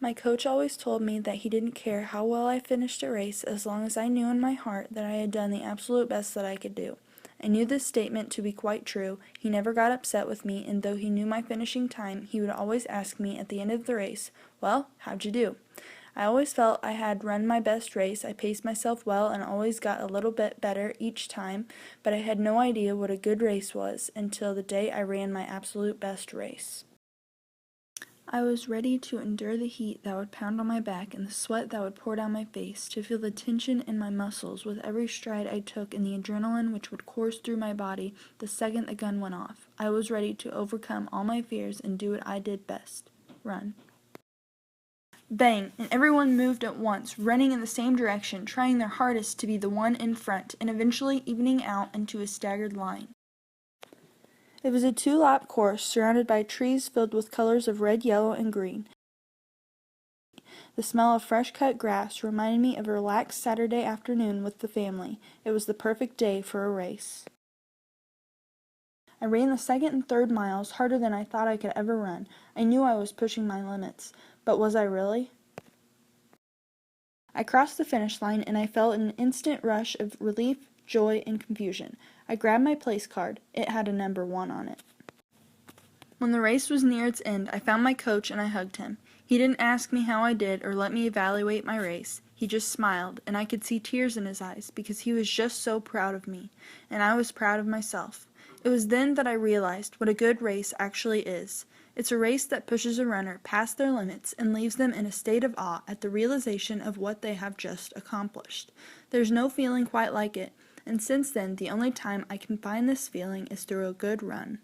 My coach always told me that he didn't care how well I finished a race as long as I knew in my heart that I had done the absolute best that I could do. I knew this statement to be quite true. He never got upset with me, and though he knew my finishing time, he would always ask me at the end of the race, "Well, how'd you do?" I always felt I had run my best race. I paced myself well and always got a little bit better each time, but I had no idea what a good race was until the day I ran my absolute best race. I was ready to endure the heat that would pound on my back and the sweat that would pour down my face, to feel the tension in my muscles with every stride I took and the adrenaline which would course through my body the second the gun went off. I was ready to overcome all my fears and do what I did best: run. Bang! And everyone moved at once, running in the same direction, trying their hardest to be the one in front, and eventually evening out into a staggered line. It was a 2-lap course surrounded by trees filled with colors of red, yellow, and green. The smell of fresh-cut grass reminded me of a relaxed Saturday afternoon with the family. It was the perfect day for a race. I ran the second and third miles harder than I thought I could ever run. I knew I was pushing my limits, but was I really? I crossed the finish line and I felt an instant rush of relief, joy, and confusion. I grabbed my place card. It had a number 1 on it. When the race was near its end, I found my coach and I hugged him. He didn't ask me how I did or let me evaluate my race. He just smiled, and I could see tears in his eyes because he was just so proud of me, and I was proud of myself. It was then that I realized what a good race actually is. It's a race that pushes a runner past their limits and leaves them in a state of awe at the realization of what they have just accomplished. There's no feeling quite like it, and since then, the only time I can find this feeling is through a good run.